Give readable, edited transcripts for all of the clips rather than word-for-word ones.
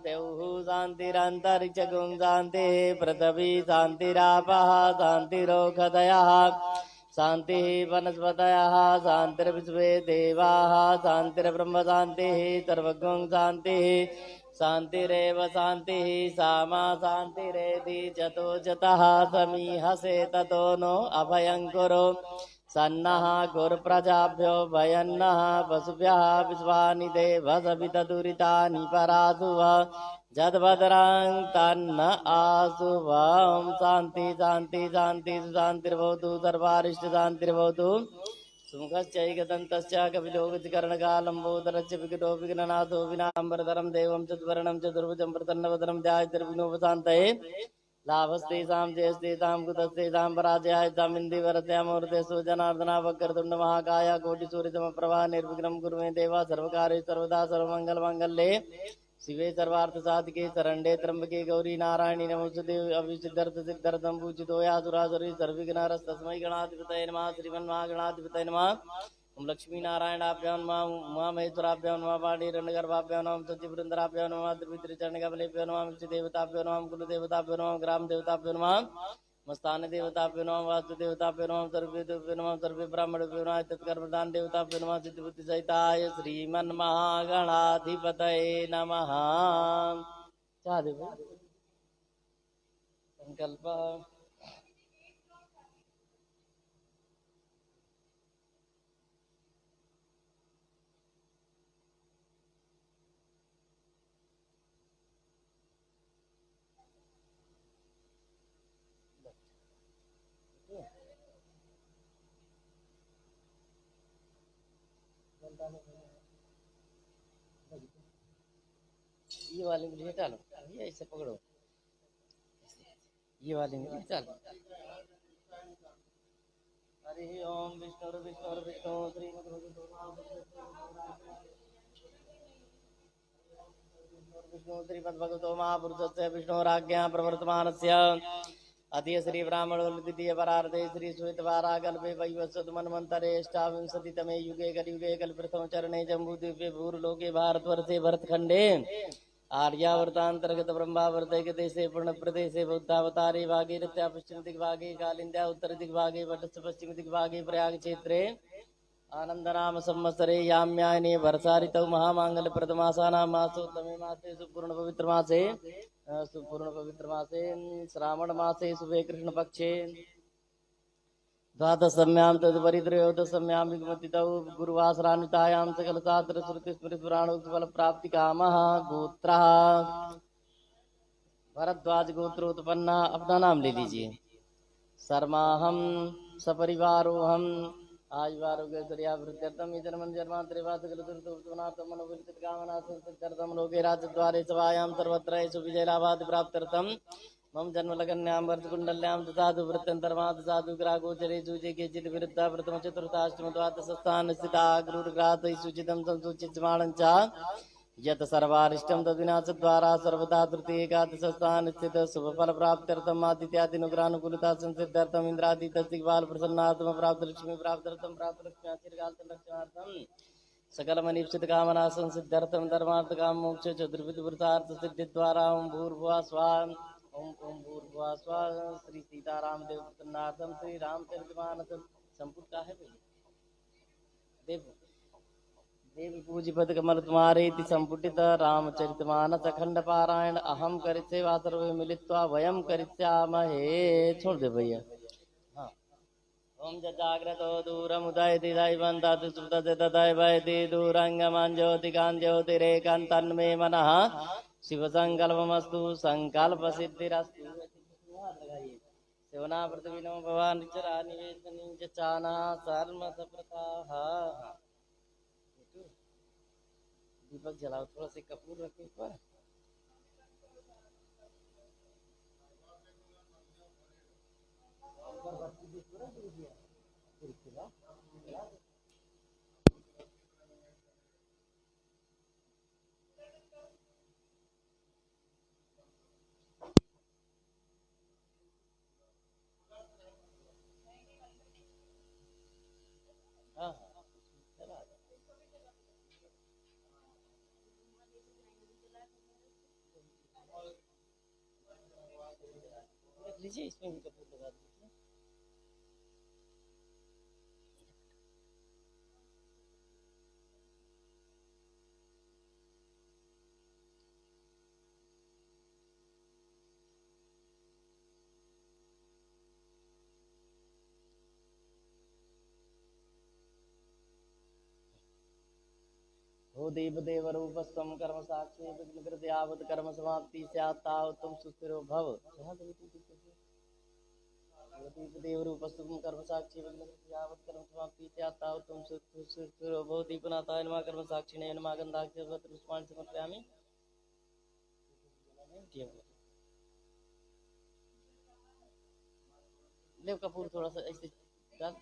देवु शान्तिरन्तरिक्षगुं शान्तिः पृथिवी शान्तिरापः शान्तिरोषधयः शान्तिः वनस्पतयः शान्तिर्विश्वे देवाः शान्तिर्ब्रह्म शान्तिः सर्वगुं शान्तिः शान्तिरेव शान्तिः सामा शान्तिरेति चतुर्चतः समीहसे ततो नो अभयं कुरु सन्नः गुरुप्रजाभ्यो भयन्नः पशुभ्यः विश्वानि देवसवितदुरितानि परासुव जद्भद्रं तन्न आसुवं शान्ति शान्ति शान्ति शान्तिर्भवतु सर्वारिष्ट शान्तिर्भवतु सुमुखश्चैकदन्तस्य कपिलोकचिकरणकालम्बोदरस्य विकटो विघ्ननाथो विनाम्बरधरं देवं चतुर्वर्णं चतुर्भुजं प्रसन्नवदनं ध्यायतिर्विघ्नोपशान्तये लाभस्तेषां जयस्तेषां कुतस्तेषां पराजयास्तां इन्दिवरस्यामूर्तेषु जनार्दनावक्रतुण्ड महाकाय कोटिसूर्यसमप्रभा निर्विघ्नं कुरु मे देवा सर्वकार्येषु सर्वदा सर्वमङ्गलमाङ्गल्ये शिवे सर्वार्थसाधिके शरण्ये त्र्यम्बके गौरी नारायणी नमोस्तुते अभिसिद्धर्थ सिद्धर्थं पूजितो यासुरासुरी सर्वविघ्नहरस्तस्मै गणाधिपतये नमः श्रीमन्महागणाधिपतये नमः ओम लक्ष्मी नारायणाभ्यां नमः उमामहेश्वराभ्यां नमः पाणिरण्यगर्भाभ्यां नमः सत्यपुरन्दराभ्यां नमः त्रिपितृचरणकमलेभ्यो नमः इष्टदेवताभ्यो नमः कुलदेवताभ्यो नमः ग्रामदेवताभ्यो नमः मस्तानदेवताभ्यो नमः वास्तुदेवताभ्यो नमः सर्वेभ्यो नमः सर्वे ब्राह्मणेभ्यो नमः तत्कर्मदान देवताभ्यो नमः सिद्धिबुद्धिसहिताय श्रीमन्महागणाधिपतये नमः। संकल्प ये वाली मुझे डालो, ये ऐसे पकड़ो, ये वाली मुझे डालो। हरि ओम विष्णु विष्णु विष्णु विष्णु श्रीमद्भगवतो महापुरुषस्य विष्णोराज्ञा प्रवर्तमानस्य अद्य श्री ब्राह्मणो द्वितीय परार्धे श्री श्वेतवाराकल्पे वैवस्वत मन्वन्तरे अष्टाविंशतितमे युगे कलियुगे कल्पप्रथम चरणे जम्बूद्वीपे भूर्लोके भारतवर्षे भरतखण्डे आर्यावर्तांतर्गत ब्रह्मावर्तैक देशे पूर्णप्रदेशे बौद्धावतारे भागीरथ्या पश्चिम दिग्भागे कालिन्द्या उत्तर दिग्भागे वटस्थ पश्चिम दिग्भागे प्रयाग क्षेत्रे आनंदनाम संवत्सरे याम्यायने वर्षाऋतौ महामांगल्य प्रथमासानां मासोत्तमे मासे सुपूर्ण पवित्र मासे श्रावण मासे शुभे कृष्ण पक्षे द्वादशम्यां तदुपरित्रयोदशम्यां विगमतितौ गुरुवासरानुतायां सकलशास्त्र श्रुति स्मृति पुराणोक्तफल प्राप्ति कामः गोत्रः भरद्वाज गोत्रोत्पन्ना। अपना नाम ले लीजिए। शर्माहम सपरिवारोहम आयुवारोग्यम जन्मन जन्मांतरेवासकलतुर्तुनाथम मनोविरचित कामना संसिद्धर्थम लोके राजद्वारे सभायां सर्वत्र सुविजयलाभादि प्राप्त्यर्थम मम जन्म लगन्यां वर्षकुंडल्यां साधु वृत्तंतर्माद साधु ग्रागोचरे सूचे केचित् विरुद्धा प्रथम चतुर्थाष्टम द्वादशस्थान स्थिता गुरुर्ग्रात सूचितं संसूचितमानं च यत सर्वारिष्टं तद्विनाशद्वारा सर्वदा तृतीय एकादशस्थान स्थित शुभफल प्राप्त्यर्थम आदित्यादिनुग्रहानुकूलता संसिद्ध्यर्थम इंद्रादि तस्दिग्बाल प्रसन्नात्म प्राप्त लक्ष्मी प्राप्त्यर्थम प्राप्त लक्ष्मी आशीर्वादं रक्षणार्थम सकल मनीप्सित कामना संसिद्ध्यर्थम धर्मार्थ काम मोक्ष चतुर्विध पुरुषार्थ सिद्धि द्वारा ओम भूर्भुवः स्वाहा ओम भूर्भुवः स्वाहा। श्री सीताराम देव प्रसन्नार्थम श्री रामचरितमानस संपुट का है देव देवी पूजिपद कमल तुम्हारे संपुटित रामचरितमानस अखंड पारायण अहम करिष्ये वा सर्वे मिलित्वा वयम करिष्यामहे। छोड़ दे भैया। हाँ ओम जाग्रतो दूरमुदयति दैवं तत् श्रुतते तदैवैति दूरंगमं ज्योतिकां ज्योतिरेकं मनः शिव संकल्पमस्तु संकल्प सिद्धिरस्तु। शिवना पृथ्वी नमो भवान् चरा निवेशनीं च चाना सर्व सप्रताः। दीपक जलाओ, थोड़ा से कपूर रखे ऊपर। रख लीजिए, इसमें भी कपूर लगा दीजिए। हो देव देव रूपस्तम कर्म साक्षी विघ्न कृत यावत कर्म समाप्ति स्यात् तावत् तुम सुस्थिरो भव। देव रूपस्तम कर्म साक्षी विघ्न कृत यावत कर्म समाप्ति स्यात् तावत् तुम सुस्थिरो भव। दीपनाथाय नमः कर्म साक्षिणे नमः गन्धाक्षर पुष्पाणि समर्पयामि। ले कपूर थोड़ा सा ऐसे डाल,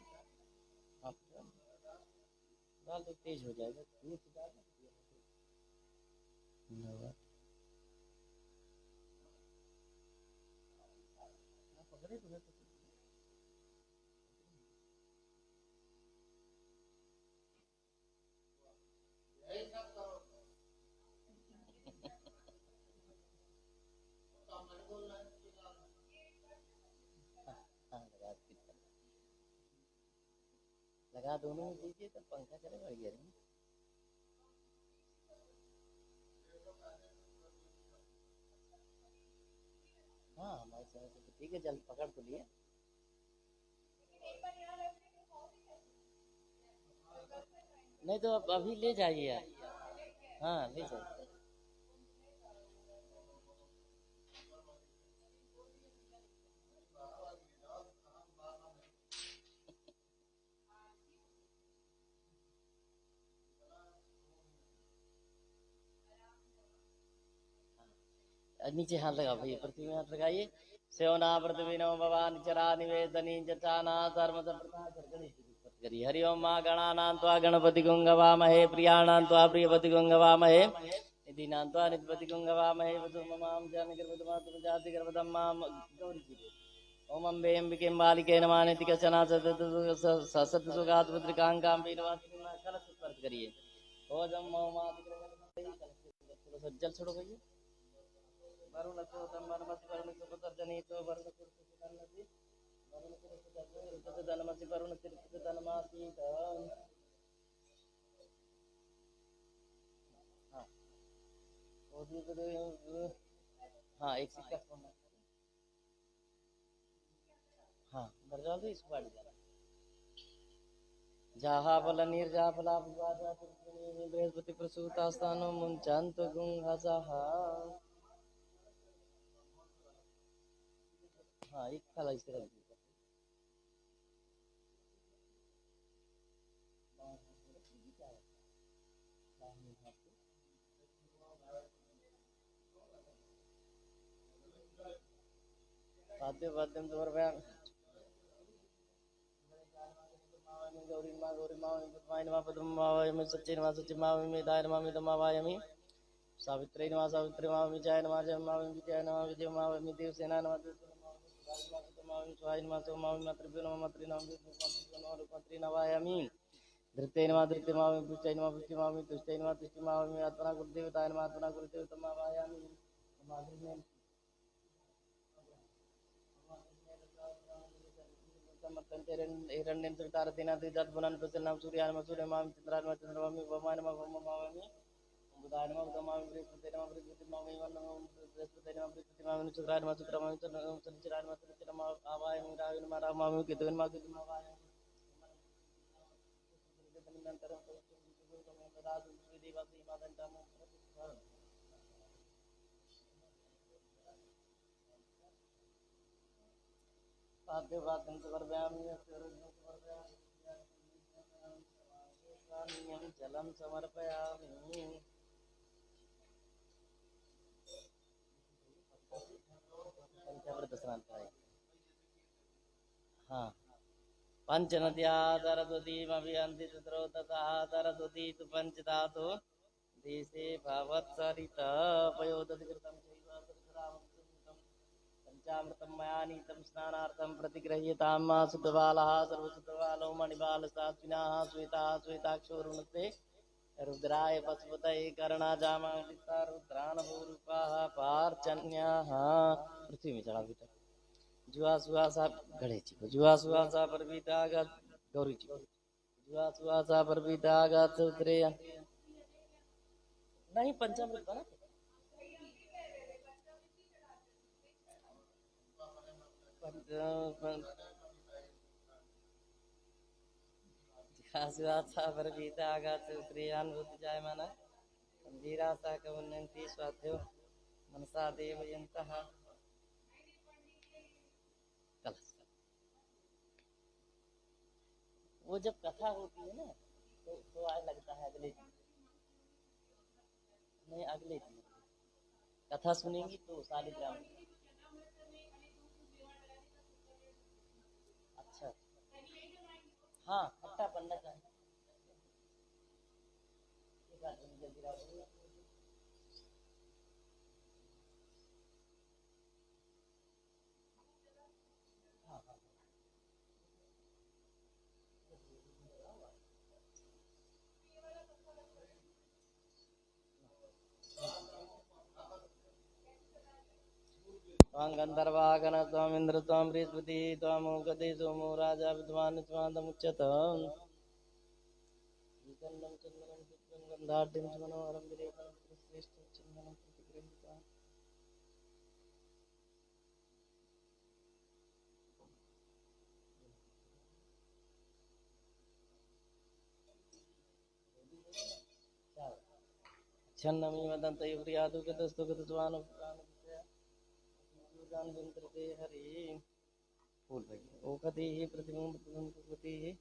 डाल तो तेज हो जाएगा। पकड़े तुम्हें लगा दोनों में दीजिए तो पंखा चले बढ़िया नहीं। हाँ हमारे समय से ठीक है, जल्द पकड़ तो लिए। नहीं तो अब अभी ले जाइए आप। हाँ ले जाइए। नीचे हाथ लगा भैया, पृथ्वी में हाथ लगाइए। सेवना पृथ्वी नमो भवान चरा निवेदनी जटाना धर्म करिए। हरि ओम माँ गणानां त्वा गणपति गुंगवामहे प्रियाणां त्वा प्रियपति गुंगवामहे निधिनां त्वा निधिपति गुंगवामहे वसुममां जानकीर्वतमातु जाति गर्भदं मां गौरी जी। ओम अम्बे अम्बिके बालिके नमः निति कचना ससत सुगात पुत्रिकांगां वीरवासिनी कलश स्पर्श करिए। ओजम जल छोड़ो भैया। वरुण चोदम वनमसि वरुण सुपतर्जनीतो वरुण कुरुतनमसि वरुण कुरुतनमसि वरुण कुरुतनमसि। हाँ हाँ एक सिक्का सोना। हाँ दर्जा भी इसको बांट दिया। जहाँ फल निर्जा फला बृहस्पति प्रसूता स्थानो मुंचंत गुंघसः। हाँ एक फल इसे रख दीजिए। वाद्य वाद्यम समर्पयामि। गौरी माँ पद्माय नमः पद्मावायमि सच्चे नमः सच्चे मावमि मेधाय नमः मेधमावायमि सावित्रै नमः सावित्रै नमः विजय नमः जय नमः विजय नमः विजय नमः देवसेना नमः स्वाहाय नमः सोमावमि मातृभ्यो नमः मातृ नमः रूपमातृ नवायामि। धृते नमः धृते नमः पुष्टै नमः पुष्टि नमः तुष्टै नमः तुष्टि नमः आत्मना गुरुदेवताय नमः आत्मना गुरुदेवतमावायामि। हिरण्यं सुतारतेन द्विजात्पुनः प्रसन्नं सूर्यानमः सूर्यमामि चन्द्रानमः चन्द्रमामि भवाय नमः भौममामि बुधाय नमः बुधमामि बृहस्पते नमः बृहस्पतिमामि बृहस्पते नमः बृहस्पतिमामि शुक्राय नमः शुक्रमामि शनिश्चराय नमः शनिश्चरमामि आवाहयामि राहुवे नमः राहुमामि केतवे नमः केतुमावाहयामि। पाद्यवाद्यं समर्पयामि जलं समर्पयामि। पंचामृत स्नान कराइए। हाँ पंचनद्या सरस्वतीमभियन्ति तत्रो ततः सरस्वती तु पंचधातु देशे भवत्सरित पयोदधिकृतं पंचामृतं मया नीतं स्नानार्थं प्रतिगृह्यतां सुतबालः सर्वसुतबालो मणिबालसात्विनः श्वेताः श्वेताक्षोरुणते रुद्राय पशुपतये कर्णाजामावृता रुद्राणभूरूपाः पार्चन्याः। पृथ्वी में चढ़ा भीतर जुआ सुहासा गणेश जी को जुआ सुहासा पर बीतागत गौरी जी को जुआ सुहासा पर बीतागत उतरे नहीं पंचामृत बना सुहासा पर बीतागत उतरे अनुभूति जाय माना धीरा सा कवन्यंती स्वाध्यो मनसा देव यंतः वो जब कथा होती है ना तो आज लगता है अगले दिन नहीं अगले दिन कथा सुनेंगी तो शालिग्राम अच्छा हाँ खट्टा पन्ना चाहिए त्वां गन्धर्वागण त्वामिन्द्र त्वां बृहस्पति त्वां गदे सोमो राजा विद्वान् त्वान्दमुच्यत गन्धं चन्दनं पुत्रं गन्धाढ्यं च मनोहरं विलेपनं श्रेष्ठं चन्दनं प्रतिगृहीता छन्नमि वदन्तयो प्रियादु गतस्तु गतस्वान् विंद्रते हरि फूल भाई ओखति प्रतिमं प्रतिमति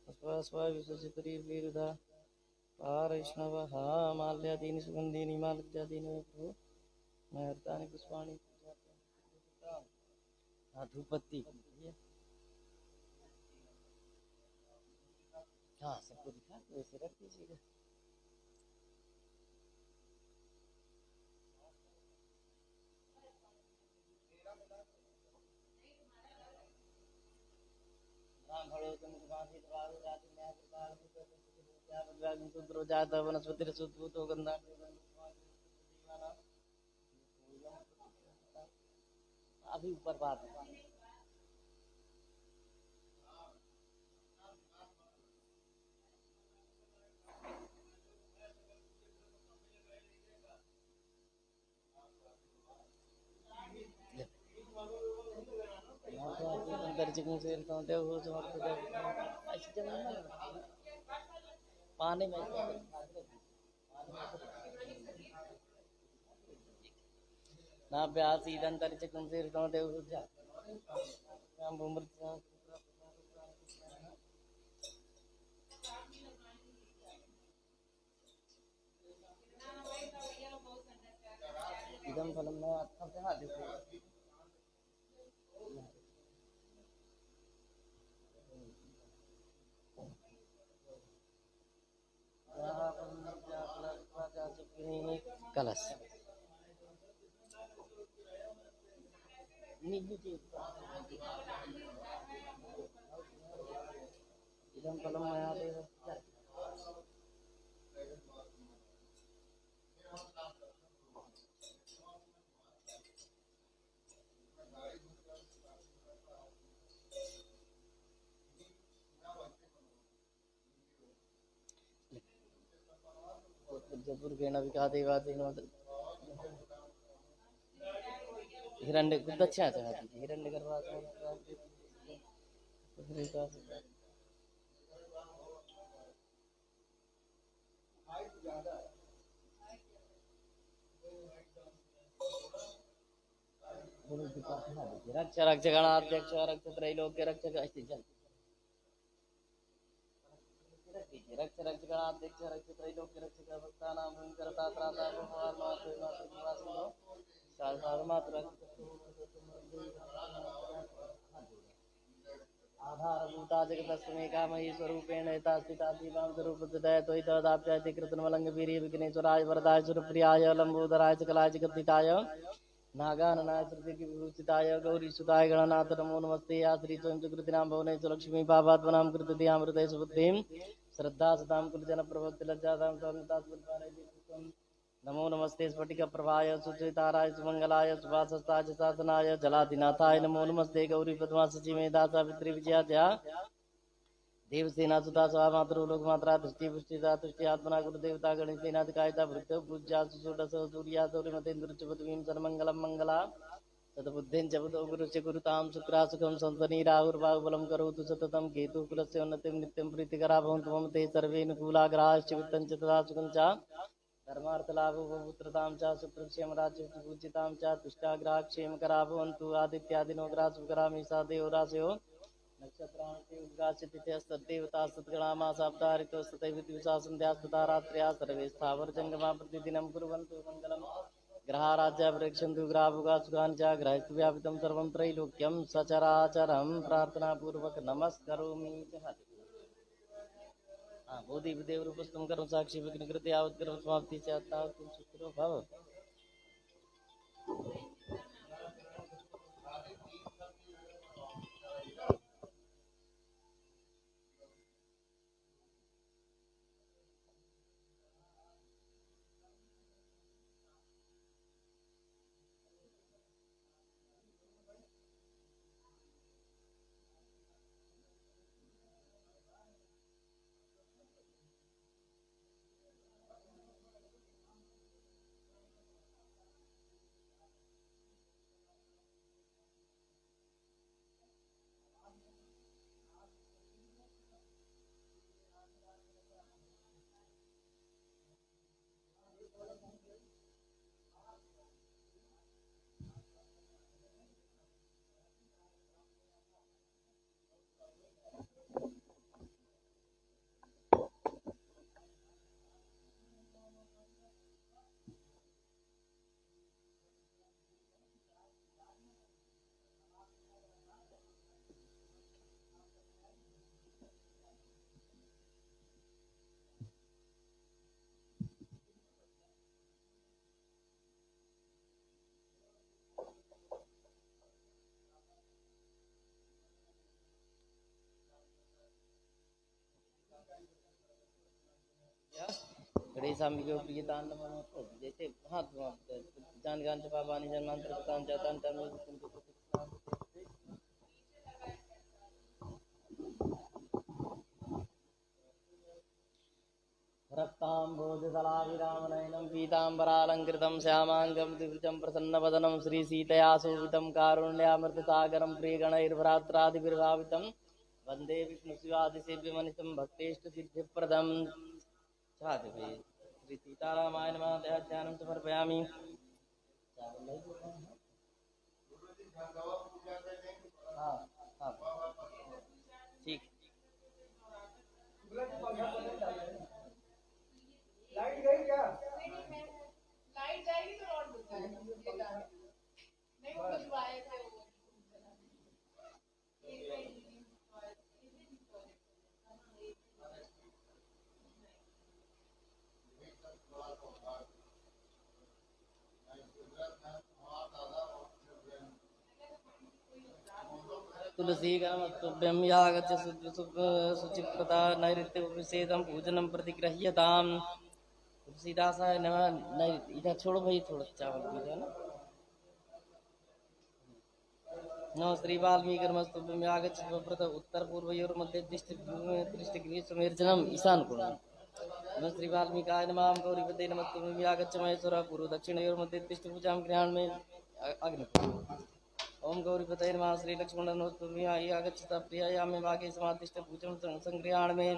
अस्वास्वाविशुचितरी विरुधा पारैष्णवः माल्यादीनि सुगन्धीनि मालत्यादीनि प्रभु महर्तानि पुष्पाणि धूपत्ती हाँ सबको दिखा वैसे रख दीजिएगा अभी ऊपर बात है पानी में ना ब्यास इदंतर चिकन से रटो देव जा हम उम्र इदम फलम में अच्छा से हाथ देखो कलश इदम फलम मया देव जबुर के नविका देवादीन हिरण्य दक्षिणा चढ़ा दीजिए हिरण्य गर्भा रक्ष रक्ष गणाध्यक्ष रक्ष त्रैलोक्य रक्षक जल रक्ष रक्ष गणाध्यक्ष रक्ष त्रैलोक्य रक्षक भक्तानां भयंकरता त्राता भगवान मातृ मातृ आधारभूता जगतस्मेका मही स्वरूपेण यथास्थितां स्वरूपतया त्वयि तदाप्यायते कृतनमलङ्गवीर्य विघ्नेश्वराय वरदाय सुरप्रियाय लम्बोदराय सकलाय जगद्दिताय नागाननाय श्रुतिविभूषिताय गौरीसुताय गणनाथ नमो नमस्ते या श्री स्वयं सुकृतिनां भवनेषु लक्ष्मी पापात्मनां कृतधियामृतेषु बुद्धिं श्रद्धा सतां कुलजनप्रभक्ति लज्जातां स्वामितां नमो नमस्ते स्फटिकप्रभाय सुचरिताराय सुमंगलाय सुभाषस्ताय शासनाय जलाधिनाथाय नमो नमस्ते गौरी पद्मा सची मेधा सावित्री विजया देवसेना सुता स्वा मातरो लोक मात्रा दृष्टि पुष्टिता तुष्टि आत्मना गुरुदेवता गणेशेनाधिकायता भृत्यो पूज्या सुषुडस सूर्या सौर्यमतेन्द्र च पृथ्वीं सर्वमंगलम मंगला तद्बुद्धेन च बुधो गुरुस्य गुरुतां शुक्रा सुखं संसनी राहुर्बाहुबलं करोतु सततं केतु कुलस्य उन्नतिं नित्यं प्रीतिकरा भवन्तु मम ते सर्वे अनुकूलाग्राश्च वित्तं च तथा सुखं च धर्मार्थलाभो पुत्रतां च सुप्रक्षेम राज्य पूजितां च तुष्टाग्राक्षेमकरा भवन्तु आदित्यादिनो ग्रासुकरामि सा देवराशयो नक्षत्राणिदेवता सद्गणामा साब्दारितो सतैव दिवसा सन्ध्यास्तथा रात्र्या सर्वे स्थावरजङ्गमा प्रतिदिनं कुर्वन्तु मङ्गलम् ग्रहाराज्या प्रेक्षन्तु ग्राभुगा सुखानि च ग्रहस्तु व्यापितं सर्वं त्रैलोक्यं सचराचरं प्रार्थनापूर्वक नमस्करोमि बोधिदेवरूपस्थं कर्म साक्षी विघ्नकृते यावत् कर्म समाप्ति स्यात् तावत् त्वं सुखिनो भव। गणेशाम्बिके प्रियतान्नमः जैसे हाँ जान गान जपा बानी जन्मांतर बतान जातान तनु रक्ताम्बोजतलाभिरामनयनं पीताम्बरालङ्कृतं श्यामाङ्गं द्विभुजं प्रसन्नवदनं श्रीसीतया शोभितं कारुण्यामृतसागरं प्रियगणैर्भ्रात्रादिभिर्भावितं वन्दे विष्णुशिवादिसेव्यमनितं भक्तेष्टसिद्धिप्रदं श्री सीतारामाय नमः ध्यानं समर्पयामि। हाँ हाँ ठीक लाइट गई क्या? लाइट जाएगी तो और नहीं वो कुछ आए थे तुलसी गणमस्तुभ्यं यागच्छ शुचिप्रता नैऋत्योपसेदं पूजनं प्रतिगृह्यताम्। तुलसीदासाय नमः। नहीं इधर छोड़ो भाई, थोड़ा चावल पीजिए ना। नमः श्री वाल्मीकि नमस्तुभ्यं यागच्छ प्रत उत्तर पूर्वयोर्मध्ये दृष्टिगृहसमेर्जनम् ईशान कोणं। नमः श्री वाल्मीकाय नमः। गौरीपते नमस्तुभ्यं यागच्छ महेश्वर पूर्व दक्षिणयोर्मध्ये तिष्ठपूजां गृहाणमे अग्नि। ओम गौरीपतये नमः। श्री लक्ष्मणनमस्तुभ्यं यागच्छ प्रियायामे भागे समादिष्ट पूजं संगृहाणमे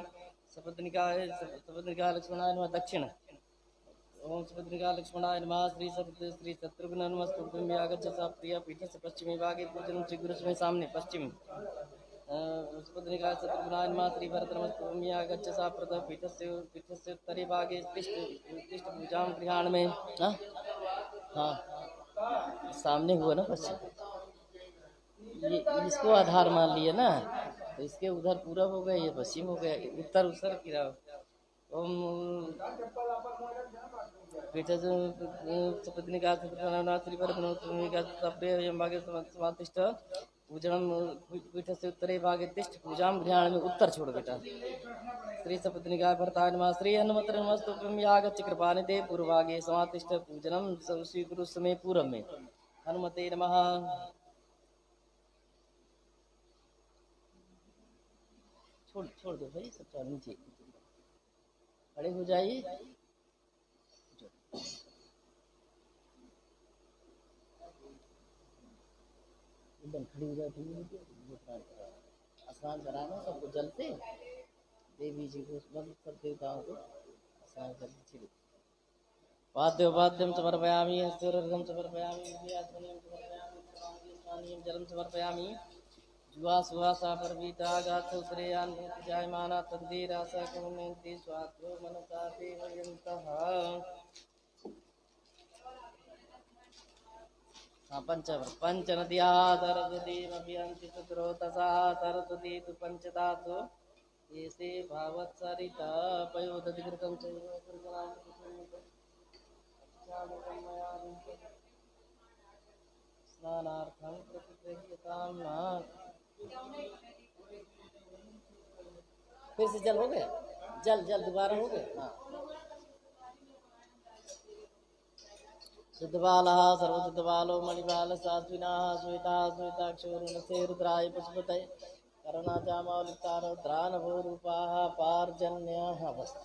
सपत्निकाय लक्ष्मणाय नमः दक्षिण। ओम सुभद्रिका लक्ष्मणाय नमः। श्री शत्रुघ्न नमस्तुभ्यं यागच्छ प्रिय पीठस्य पश्चिमे भागे पूजनं श्री गुरुस्मे सामने पश्चिम। सुभद्रिका शत्रुघ्नाय नमः। श्री भरत नमस्तुभ्यं यागच्छ प्रतः पीठस्य उत्तरे भागे तिष्ठ पूजां गृहाणमे। हाँ सामने हुआ ना पश्चिम, ये इसको आधार मान लिया ना, तो इसके उधर पूरब हो गया, ये पश्चिम हो गया, उत्तर उत्तर किरा। ओम समातिष्ठ पूजनम पीठस्य उत्तरे भागे तिष्ठ पूजां गृहाणमे। उत्तर छोड़ बेटा, श्री सपत्निका भरता नमः श्री हनुमत नमस्तुभ्यं यागच्छ कृपानिधे पूर्वागे समातिष्ठ पूजनम स्वीकुरु समय पूर्व में हनुमते नमः। छोड़ छोड़ दो भाई सब चार नीचे खड़े हो जाइए। एकदम खड़ी हो जाती है। स्नान कराना सबको जल से देवी जी को सब देवताओं को स्नान कर वाद्योपाद्यं समर्पयामि हस्तोरर्घं समर्पयामि आचमनीयं समर्पयामि स्नानीयं जलं समर्पयामि जुआ सुहासा परवीता गाथो श्रेयान् भूति जायमाना तन्दिरासा कमुनन्ति स्वात्रो मनसा देवयन्तः। पंच नदिया सरस्वतीमभियन्ति चतुरोतसा सरस्वती तु पंचधातु येसे भावत्सरिता पयोदधिकृतं स्नानार्थं प्रतिगृह्यतां। फिर से जल हो गया, जल जल दोबारा हो गया। हाँ सिद्धबालः सर्वसिद्धबालो मणिबाल सात्विनाः श्वेता श्वेताक्षोरुणसे रुद्राय पशुपतये करुणाचामौलितारौद्रानभूरूपाः पार्जन्यः वस्तु।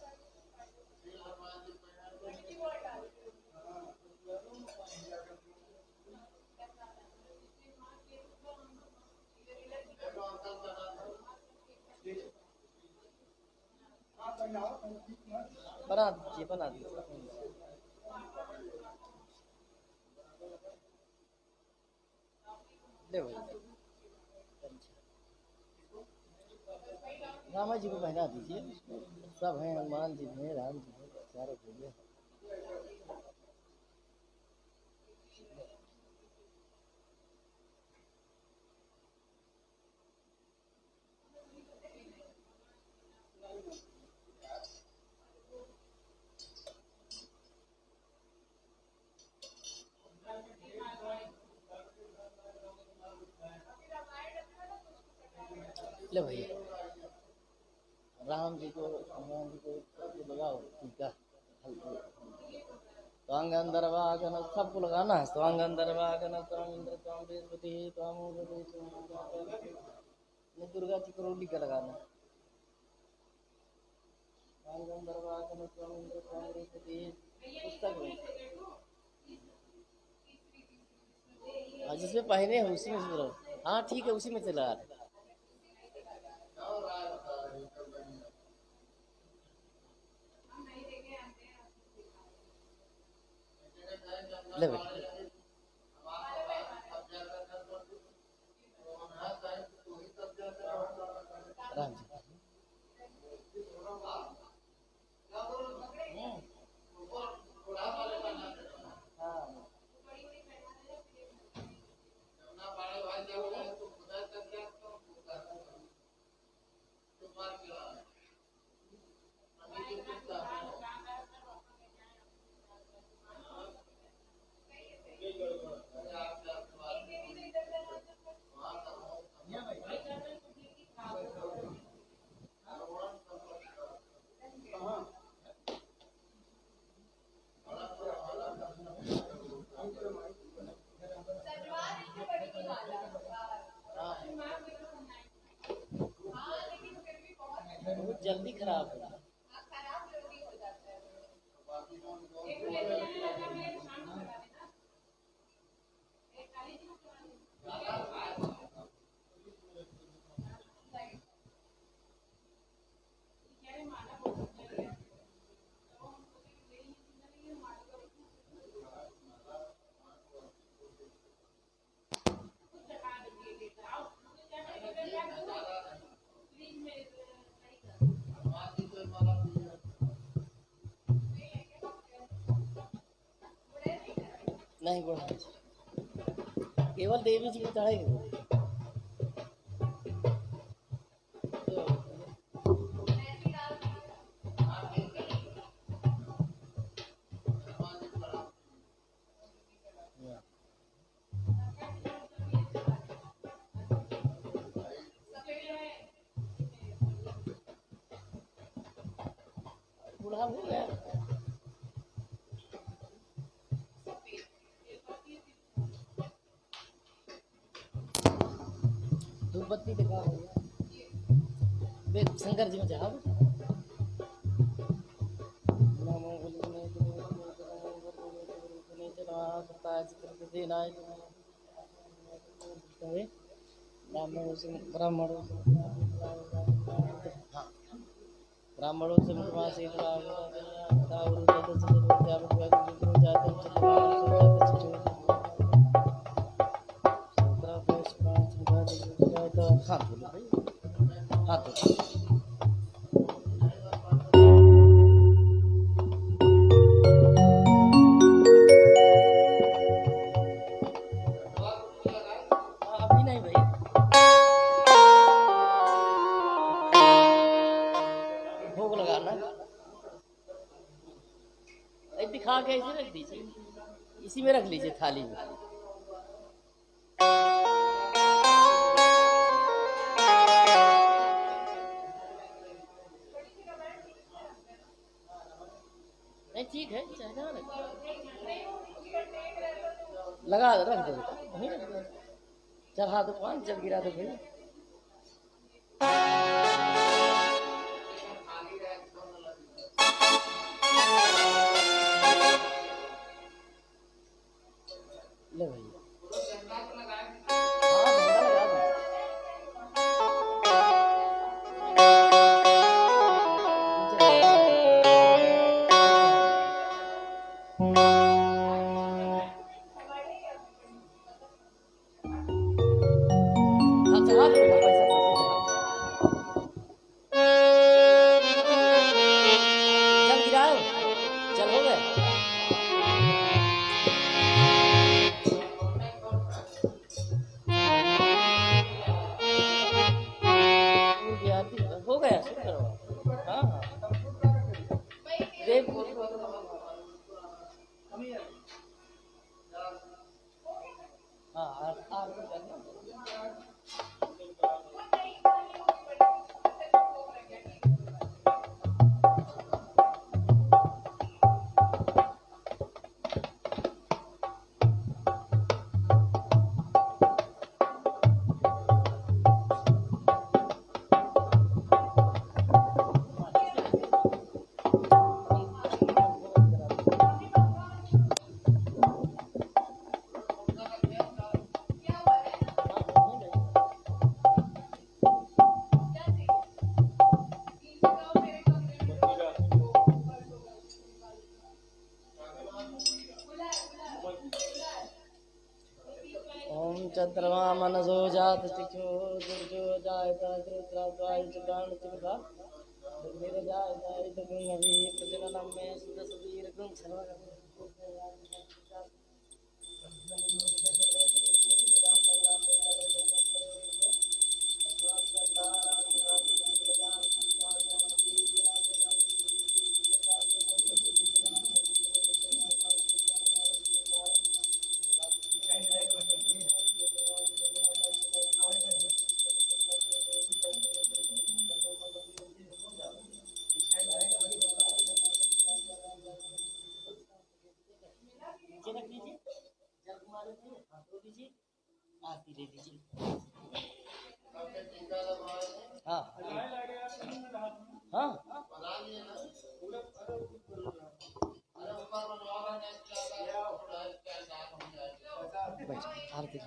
बना दीजिए रामा जी को पहना दीजिए। सब हैं, हनुमान जी हैं, राम जी हैं, सारे बोलिए। ले भैया राम जी को हनुमान जी को लगाओ टीका। स्वांगन दरवागन सबको लगाना है। स्वांगन दरवागन स्वाम इंद्र स्वाम बृहस्पति स्वाम दुर्गा जी को रोटी का लगाना है। स्वांगन दरवागन स्वाम इंद्र स्वाम बृहस्पति पुस्तक में जिसमें पहने हैं उसी में से। हाँ ठीक है उसी में से लगा रहे। ले बेटा राम जी जल्दी खराब हो नहीं बढ़ा केवल देवी जी को चढ़ाएगी। काम हो गया। धूप बत्ती दिखा भैया शंकर जी में जाओ। ब्राह्मणों से हाँ तो अभी नहीं भाई, भोग लगाना दिखा के इसे रख दीजिए, इसी में रख लीजिए थाली में। नहीं ठीक है, लगा दो, रख दो वहीं रख दो। चढ़ा दो पान, जल गिरा दो भाई। ले भाई हो गया शुरू करो। हाँ देव चंद्रमा मनसो जात शिक्षो दुर्जो जायता द्रुत्राद्वाय चुकान चुका दुर्निर जायता इतगुण अभी प्रजननम में सुध सुधीर गुण सर्व आरती ले लीजिए। हाँ हाँ आरती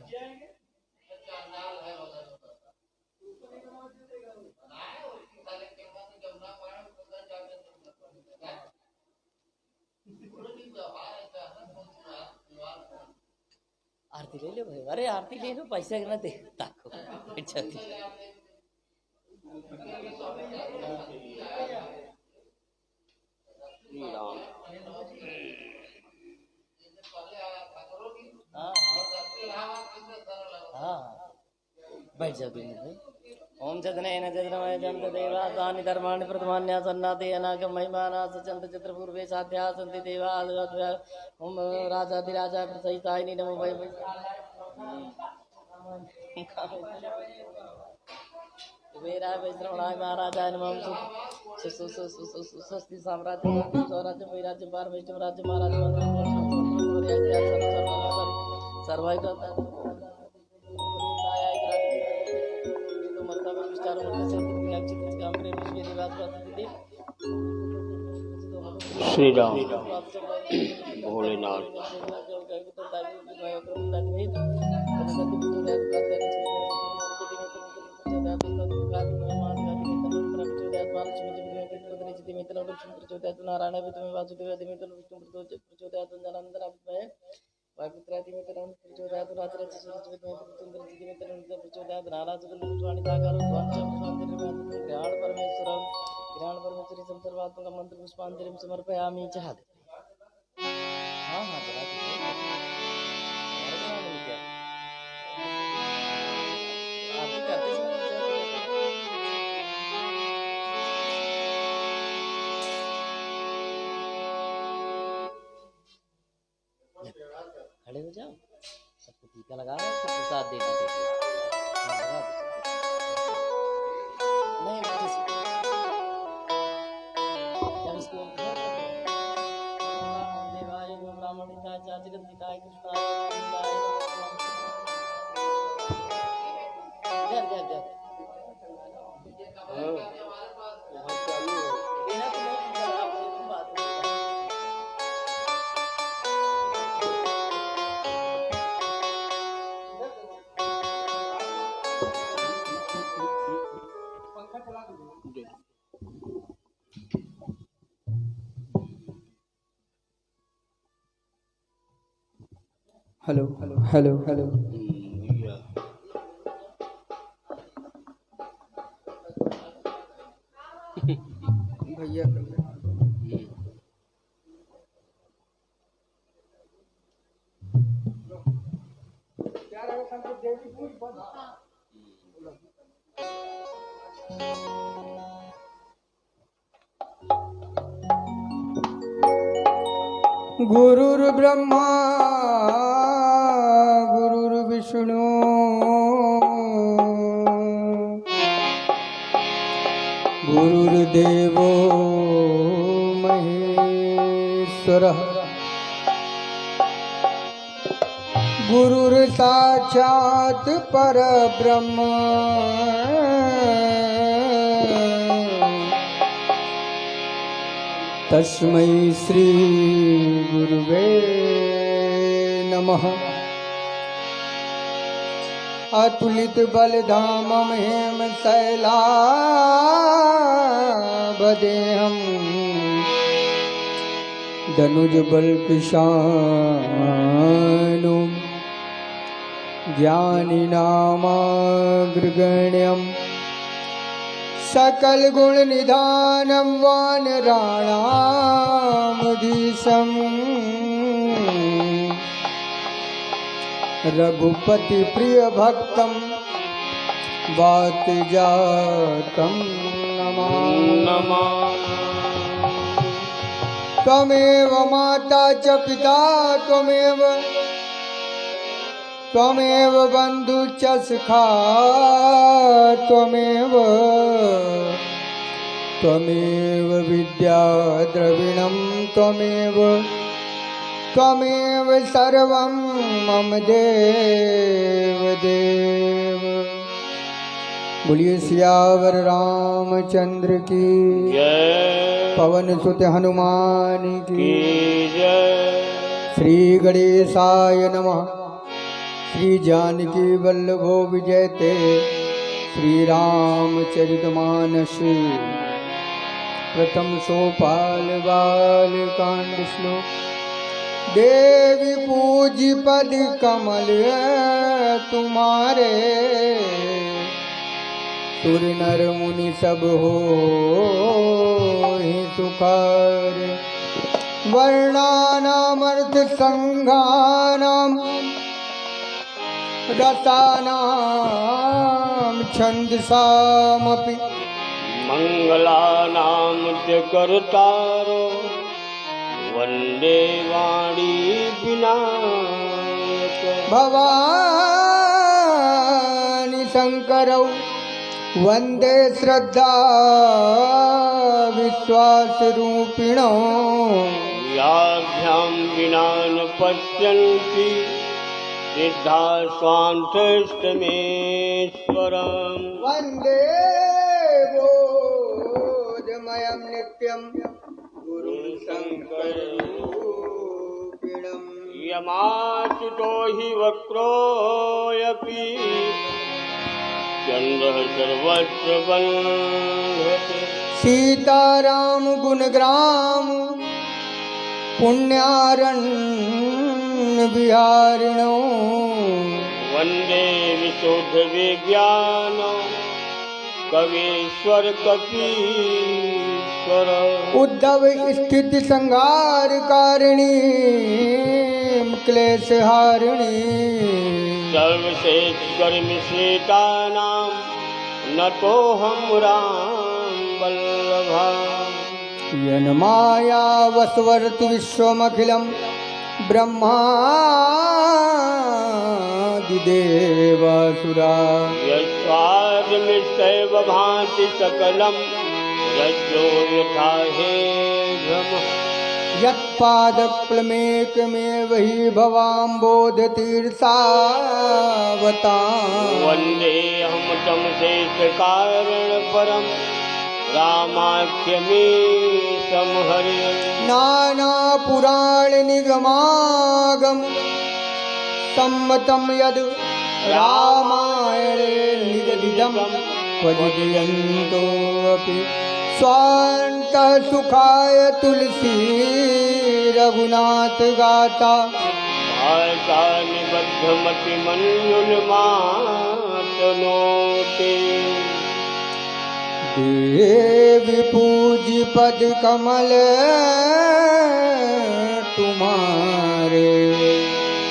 आरती ले लो भाई, अरे आरती ले लो, पैसा ना दे ताको हाँ बैठ जाओ तुम भाई। ओम चतनेन चतुर्मय जंत देवा तानि धर्माणि प्रथमान्या सन्नाते अनागम महिमाना सचंत चित्रपूर्वे साध्या सन्ति देवा ओम राजाधिराजा प्रसहिताय नमो वै कुबेराय वैश्रवणाय महाराजाय नमः। स्वस्ति साम्राज्य स्वराज्य वैराज्य पार वैष्णव राज्य महाराज श्री राम भोलेनाथ। नारायण विष्णु वासुदेव विष्णु प्रचोदयात् जनार्दन विद्महे वायुपुत्रादिमित्रं प्रचोदयात् राजराज प्रचोदयात् नाराजगुणवाणी सागर ग्रहण परमेश्वरी सर्वात्मक मंत्र पुष्पांजलि समर्पयामि चाहते। हाँ हाँ चला आरती करते समय खड़े हो जाओ, सबको टीका लगा रहे हो, प्रसाद दे दीजिए। नहीं जब इसको देवाय ब्राह्मणिताय जगद्दिताय कृष्णाय जय जय जय हेलो हेलो हेलो भैया गुरुर्ब्रह्मा गुरुर्विष्णु गुरुर्देवो महेश्वरः गुरुर्साक्षात् परब्रह्म तस्मै श्री गुरुवे नमः। अतुलित बलधामं हेम शैलाभदेहं धनुज बल कृशानुं ज्ञानिनामाग्रगण्यं सकल गुण निधानं वानराणामधीशम् रघुपति प्रिय भक्तं वातजातं नमामि। त्वमेव माता च पिता त्वमेव बन्धु च सखा त्वमेव विद्या द्रविणं त्वमेव सर्वं मम देव। बोलिए सियावर रामचंद्र की जय, पवन सुत हनुमान की जय। श्री गणेशाय नमः। श्री जानकी वल्लभो विजयते श्री रामचरितमानस प्रथम सोपाल बाल कांड श्लोक। देवी पूजी पद कमल तुम्हारे सुर नर मुनि सब हो सुखार। वर्णानामर्थ संघानाम रसानाम छंदसामपि मंगलानाम च कर्तारो वंदे वाणी विनायक। भवानी शंकरौ वन्दे श्रद्धा विश्वासरूपिणो याभ्यां विना न पश्यन्ति सिद्धा स्वान्तस्तमेश्वरम् वन्दे बोधमयं नित्यं गुरुं शङ्कररूपिणम् यमाचितो हि वक्रोऽयपि चन्द्रः सर्वत्र बन्धते सीताराम गुणग्राम पुण्यारण्य विहारिणो वन्दे विशुद्धविज्ञान कवीश्वर कपीश्वर उद्धव स्थिति संहार कारिणी क्लेशहारिणी सर्वशेषकर्मश्रेष्ठानां नतोऽहं राम वल्लभा यन्माया वसवर्तु विश्वमखिलं ब्रह्मादिदेवासुरा यस्वादमित्यैव भाति सकलं रज्जो यथा हे भ्रमः यत्पादक्लमेकमेव हि भवाम्बोधतीर्थावतां वन्देऽहं तं शेषकारणपरं रामाख्यमे संहरे नानापुराणनिगमागम सम्मतं यद् रामायणे निगदितं क्वचिदयन्तोऽपि स्वान्तः सुखाय तुलसी रघुनाथ गाथा भाषानिबद्धमतिमन्युन्मातनोते देवी पूज्य पद कमल तुम्हारे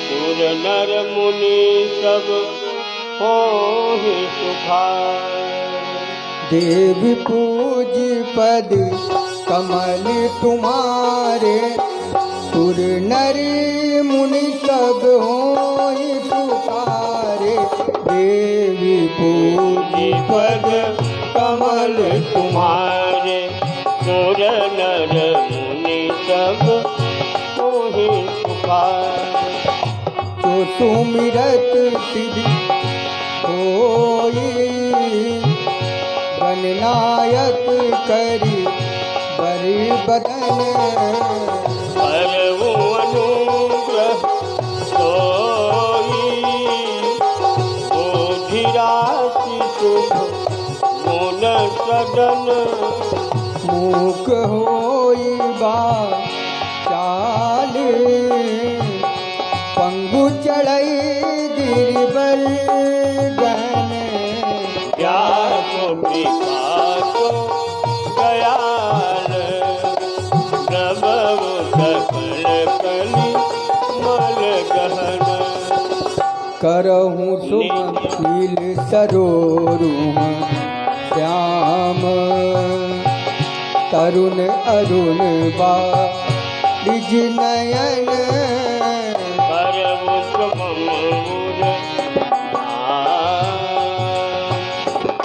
सुर नर मुनि सब होहि सुखाय देवी पूज्य पद कमल तुम्हारे सुर नरी मुनि सब होहि पुकारे देवी पूज्य पद कमल तुम्हारे सुर नर मुनि सब होहि पुकारे जो सुमिरत सिद्धि होई गणनायक करी बरी बदन करऊ अनुग्रह सोई बोधिराशि शुभ गुण सदन मूक होई बा चाल पंगु चढ़ई गिरिबल गहन व्यासो विकासो दयाल प्रभव सकल कली मल गहन करहूँ सुशील सरोरुह श्याम तरुण अरुण बा निज नयन करऊ सुमम मुर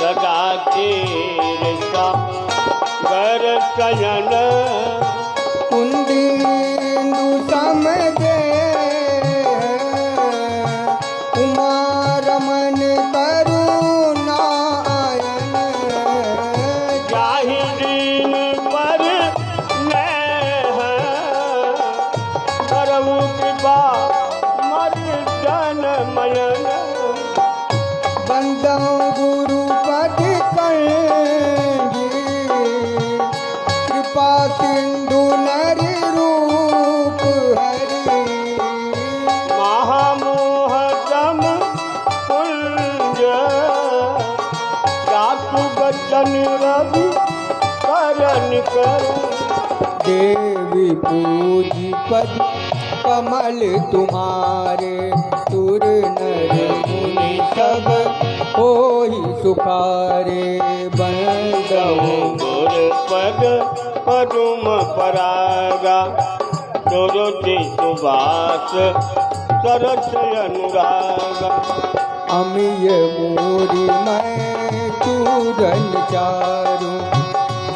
सदा तीरसा कर सयन कुंदीन्दु समझे उमारमन करुणायन जाहि दीन पर नेह करऊ कृपा मर्दन मयन बंदौ गुरु पद कंगी कृपा सिंधु नर रूप हरि महामोहतम कुंज जातु बचन रवि करन कर देवी पूजी पद कमल तुम्हारे सुर नर मुनि सब होहि सुखारे बंदौ गुर पद पदुम परागा सुरुचि सुबास सरस अनुरागा अमिय मूरी मैं तुरन चारु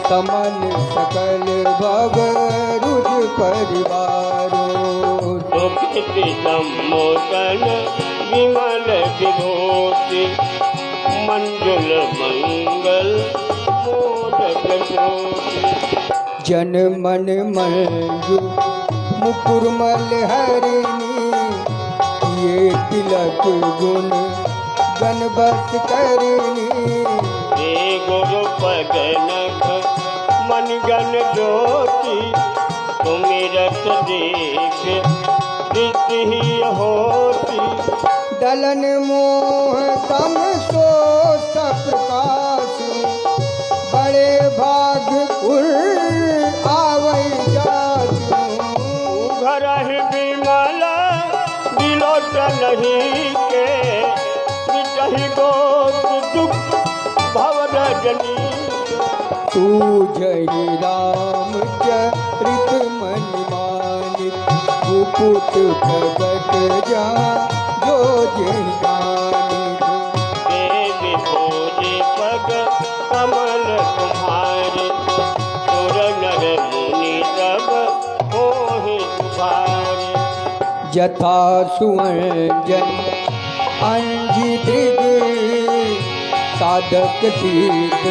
समन सकल भव रुज परिवारो सुकृति सम्मोदन विमल विभूति मंजुल मंगल मोदक ज्योति जन मन मंजु मुकुरमल हरिणी ये तिलक गुण गण बस करनी हे गुरु पदनक मन गण ज्योति सुमिरत देख रीति ही होती दलन मोह तम सो प्रकाश बड़े भाग कुल आवै जासु घर विमल बिलोचन ही के मिटहि गोप दुख भव रजनी तू जय राम चरित मनि मानित कुपुत प्रगट जा जो जय जानित देवी पूजे पग कमल तुम्हारे सुर नर मुनि सब मोहि तुम्हारे यथा सुअंजन अंजी दृग साधक सिद्ध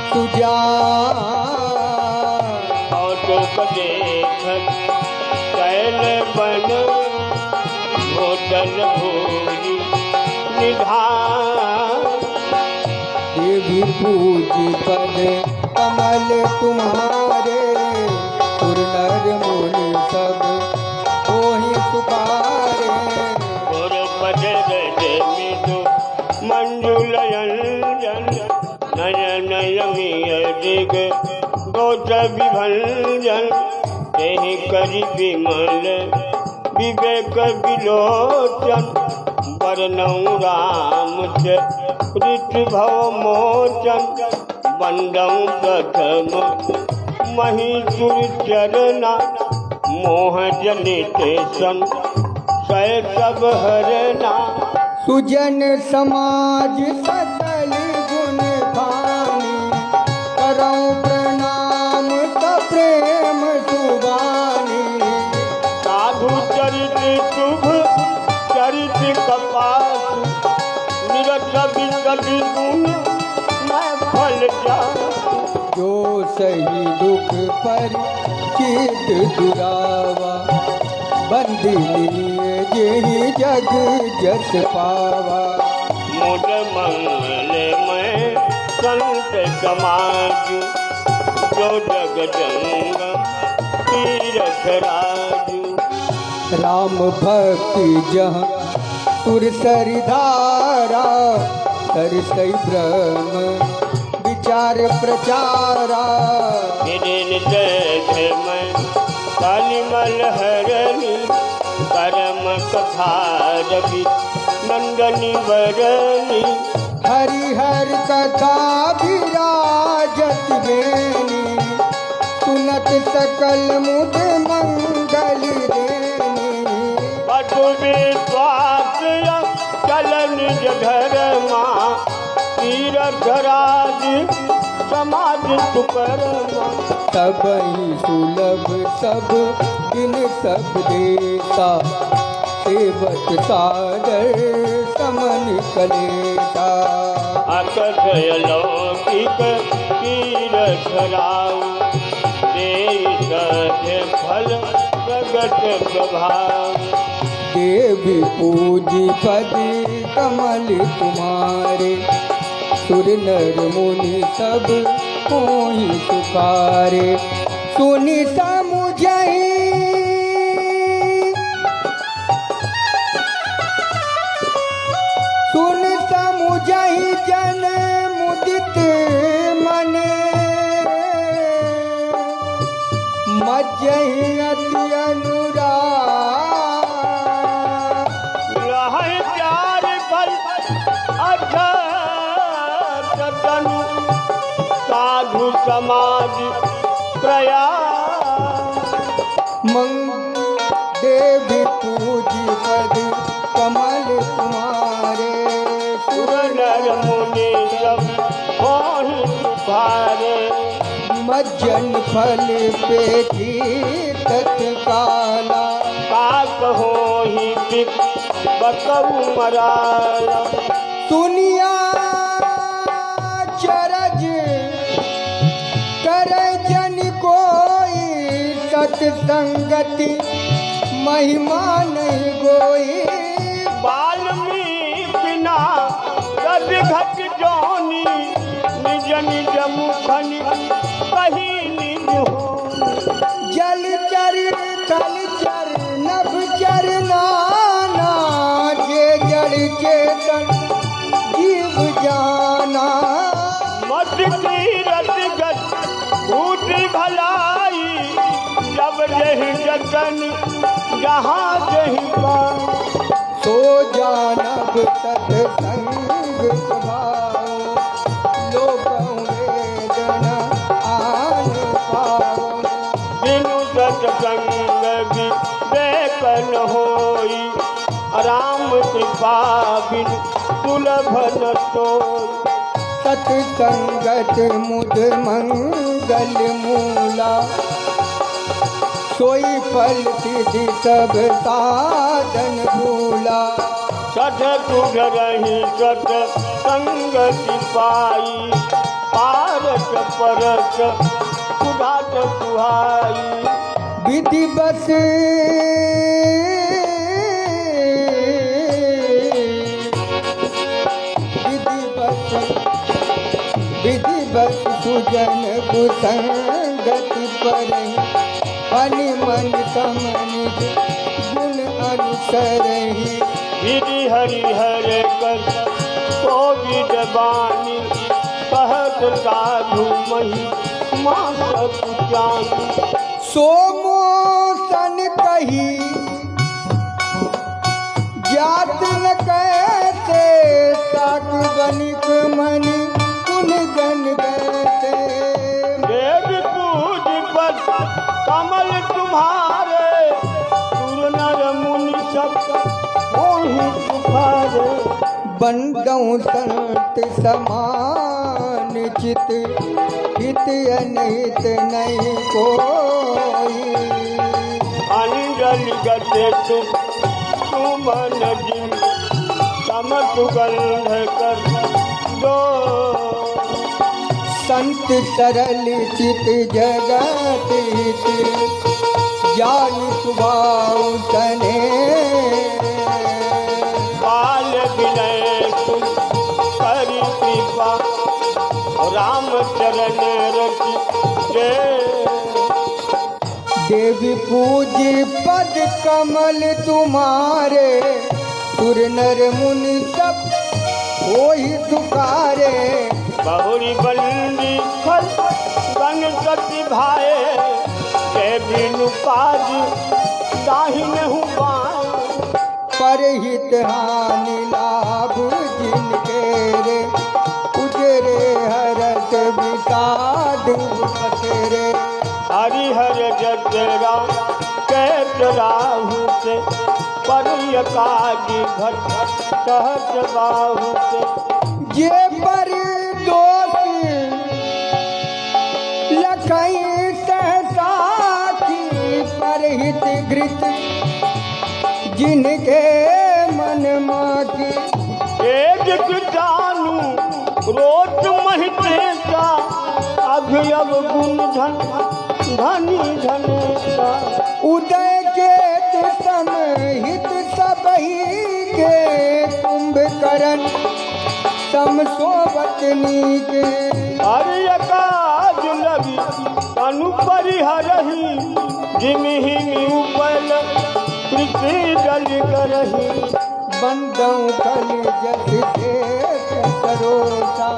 सुजान और तो देख कैल बन भोजन भूरी निधान देवी पूजी पद कमल तुम्हारे सुर नर मुनि सब ओहि सुखारे और पद मिदु मंजुलयंजन नयन यमिय दिग गोच विभंजन तेहि करि विमल विवेक विलोचन वर्णौ राम ऋतु भव मोचन बंदौ प्रथम महीसुर चरना मोह जनित सन सय सब हरना सुजन समाज सकल गुण खानी करौ प्रणाम सप्रेम सुगानी साधु चरित शुभ चरित कपास निरत विकट गुण मैं फल जाऊं जो सही दुख पर चित दुरावा बंदिनी जेहि जग जस पावा मुद मंगल में संत समाज जो जग जंग तीरथ राजू राम भक्ति जहाँ तुर सरिधारा सरसई ब्रह्म विचार प्रचारा हिरिन जय में कालीमल हरणी करम कथा रवि नंदनी वरणी हरिहर कथा विराजत बेनी सुनत सकल मुद मंगल देनी पटु विश्वास चलन धर्मा तीरथ राज समाज सुकर्मा सबहि सुलभ सब दिन सब देता सेवक सादर समन कलेता अकथय लौकिक तीरथ राव देश फल प्रगट प्रभाव देवी पूजी पद कमल तुम्हारे सुर नर मुनि सब कोई सुकारे सुनि समुझहि सुन समुझहि जन मुदित मने मज्जहि अति अनुराग लहै प्यार फल तनु साधु समाज प्रयास देवी पूजी पद कमल तुम्हारे सुर नर मुनि सब मज्जन फल पेटी तत्काला काक हो ही बिक बकऊ मराला दुनिया चरज कर जन कोई सत्संगति महिमा नहीं गोई वाल्मीकि ना रज घट जोनी निज निज मुखनि कही निज होनी जल चर थल चर नभ चर नाना जे जड़ चेतन जीव जाना मत तीरथ गत भूत भलाई जब जहि जतन जहाँ जहि पाई सो जानब सत्संग स्वभाव लोक वेदना आन पाओ बिनु सत्संग बेकन होई राम कृपा बिनु सुलभ न सोई सत्संगत मुद मंगल मूला सोई फल सिद्धि सब साधन भूला सठ तुझ रही सत संगति पाई पारस परस सुधात सुहाई विधि बस विधि बस सुजन कुसंगति पर हनि मन समनित गुण अनुसरहि गिरि हरि हरे कर कोविद बानी कहत साधु मही मास जानी सोमो सन कही जात न कहते साक बनिक मणि कुन गन गते देव पूज पर कमल तुम्हारे सुर नर मुनि सब मोहि तुम्हारे बंदौ संत समान चित हित अनहित नहीं कोई अंजलि गते तुमन जिन समत गंध कर दो संत सरल चित जगत हित ज्ञान स्वभाव तने बाल विनय तुम करी कृपा राम चरण रचि देवी पूजी पद कमल तुम्हारे सुर नर मुनि सब होई तुकारे बहुरी बंदी फल बन सती भाए के बिनु पाज दाहिन हूँ बाएं परहित हानि लाभ जिनके रे उजरे हरत विषाद पतेरे हरिहर जजरा कैत राहु से परिय काजी घट सहज बाहु से जे पर दोष लखई सहसाखी परहित घृत जिनके मन माकी एक जानू रोज महिते का अभयव गुण धन धनी धनेता उदय के समहित सबही के कुंभकर्ण समसोवतनी के हरिय काज लगी अनुपरिहरही जिमिहि उपल कृति जल करही बंदौ कल जस देख सरोसा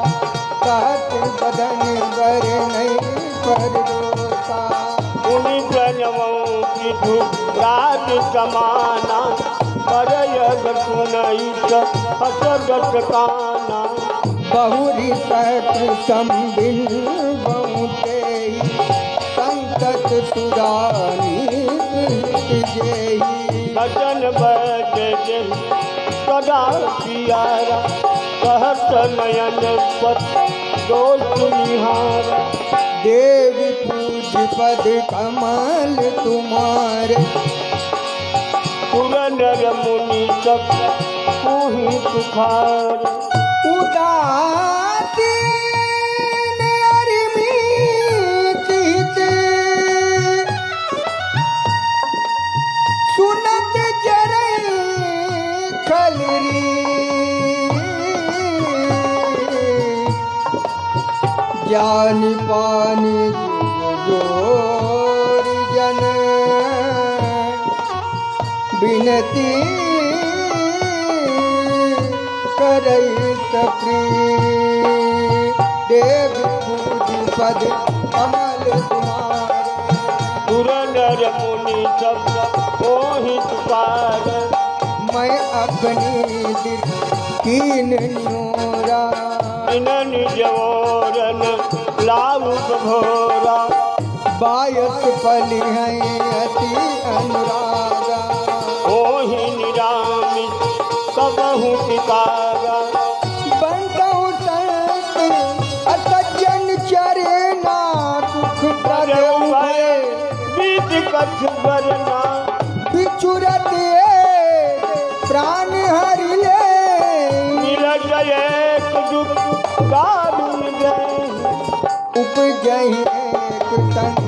कहत बदन बर नहीं परदोसा उनि प्रणवों की रात समाना परयग सुनैत हसगत काना बहुरी सहत संबिन बहुते संतत सुरानी जेही भजन बज जही सदा पियारा कहत नयन पत दोष निहारा देवी पूज पद कमल तुम्हारे सुर नर मुनि सब कोहि पुकार उदासीन अरिमित सुनत जरै खलरी ज्ञान पानी जोर जन बिनती करई सप्री देव पूज पद कमल तुम्हारे सुर नर मुनि सब कोहि पुकार मैं अपनी दिल कीन न्योरा इनन जवोरन लाऊ भोरा बायस पली है अति अनुरागा ओहि निरामि सबहु पितारा बंदौ संत असज्जन चरना दुख करऊ भय बीज कछ बरना बिछुरत प्राण हरि ले मिलत एक दुख दारुण गए उपजहि एक संग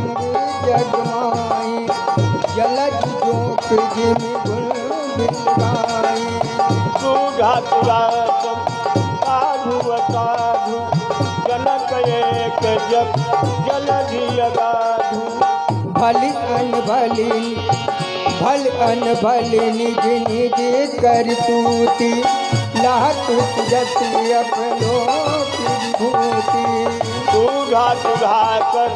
जगमाई जलज जोक जिमि गुण बिलगाई सुधा सुरासम साधु साधु जनक एक जग जलधि अगाधु भली अनभली निज निज करतूति लाहत जति अपनो विभूति सुधा सुधाकर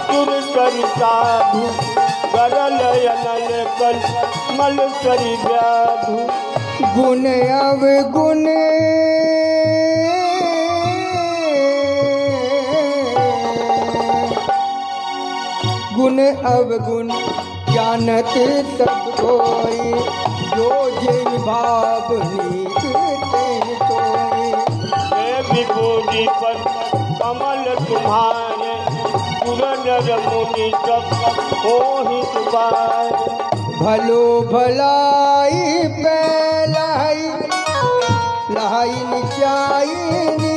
सुर कर साधु करल अनल कल मल करि व्याधु गुण अवगुण गुण अवगुण जानत सब कोई जो जिन भाव नीक तेन सोई देवी पूजी पर कमल तुम्हारे सुर नर मुनि सब कोहि पुकार भलो भलाई पैलाई लहाई निचाईनी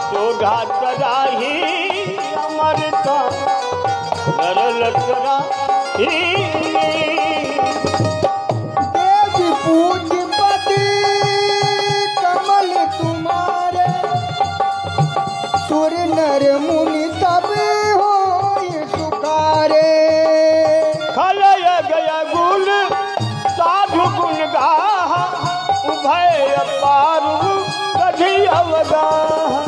शोधा कराही अमरता नरल कराही देव पूज पद कमल तुम्हारे सुर नर मुनि सब होय सुखारे खलय गय गुण साधु गुण गाहा उभय पारु कधि अवगाहा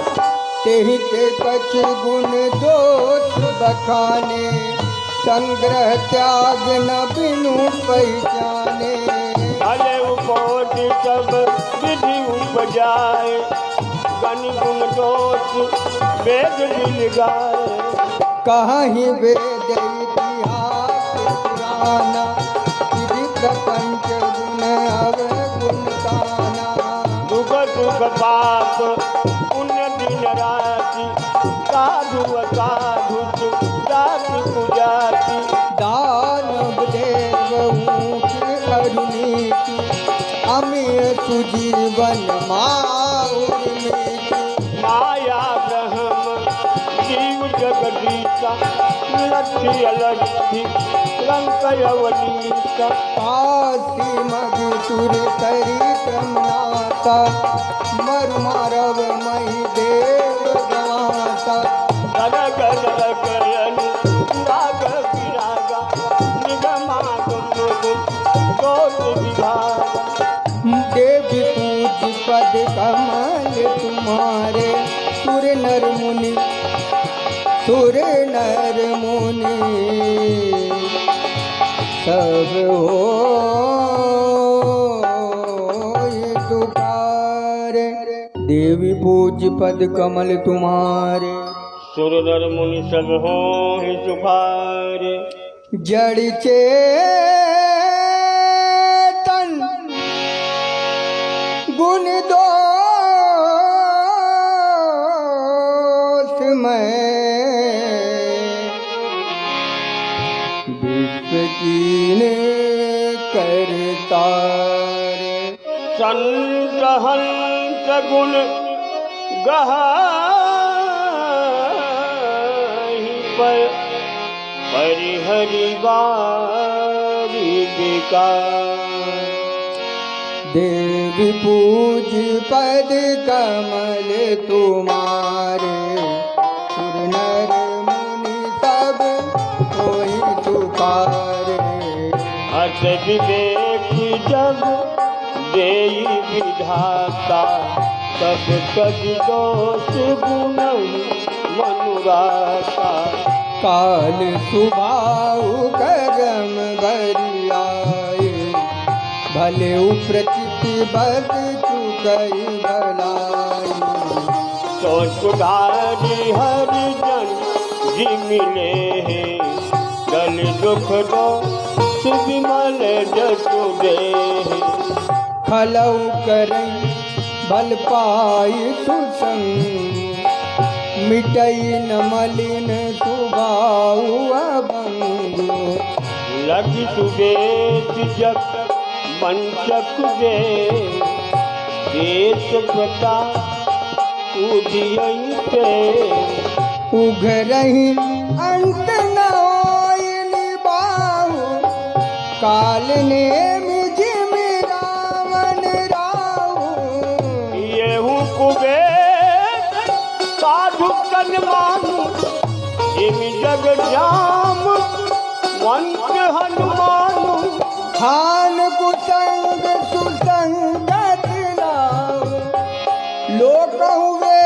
तेहि ते कछ गुण दोष बखाने संग्रह त्याग न बिनु पहचाने भले उपोति सब विधि उपजाए गनि गुण दोष वेद दिल गाए कहीं वेद इतिहास पुराना विधि प्रपंच गुण अवगुण गाना दुख दुख पाप पुण्य दिन राति साधु साधु जाति पुजाति दानव देव ऊँच अरुनीति अमीय सुजीवन माउर्मीति माया ब्रह्म जीव जगदीशा लक्ष्य अलक्ष्य लंकयवनीशा काशी मधुसुर सरित नाता मरुमारव मही देव गवाता गरग गरगयन राग विरागा निगमा गुण दोष विभागा देवी पूज पद कमल तुम्हारे सुर नर मुनि सब होय तुकारे देवी पूज पद कमल तुम्हारे सुर नर मुनि सब होहि सुखारे जड़ चेतन गुण दोष मैं विश्व कीने करतार। संत हंस गुण गहाहि पर परिहरि बारी विकार। देवी पूज पद कमल तुम्हारे, सुर नर मुनि सब कोई पुकारे। हस विवेक जब देई विधाता, सब सज दोष गुण मनुराता। काल सुभाऊ करम बरियाए, भले उप्रचित बद चुकई भलाई। तो सुधारी हरि जन जी मिले हैं, दल दुख दो सुविमल जसु दे। खलऊ करई बल पाई सुसंग, मिटई न मलिन सुभाऊ अभंग। लगी सुबेश जग पंचक दे, देश प्रता उदियई पे। उघरही अंत न होई निबाहु, काल ने मिजिम रावण राहु। येहू कुबेर साधु कन मानु, जिम जग जाम वंश हनुमानु। खान कुसंग सुसंगत नाउ, लोक हुए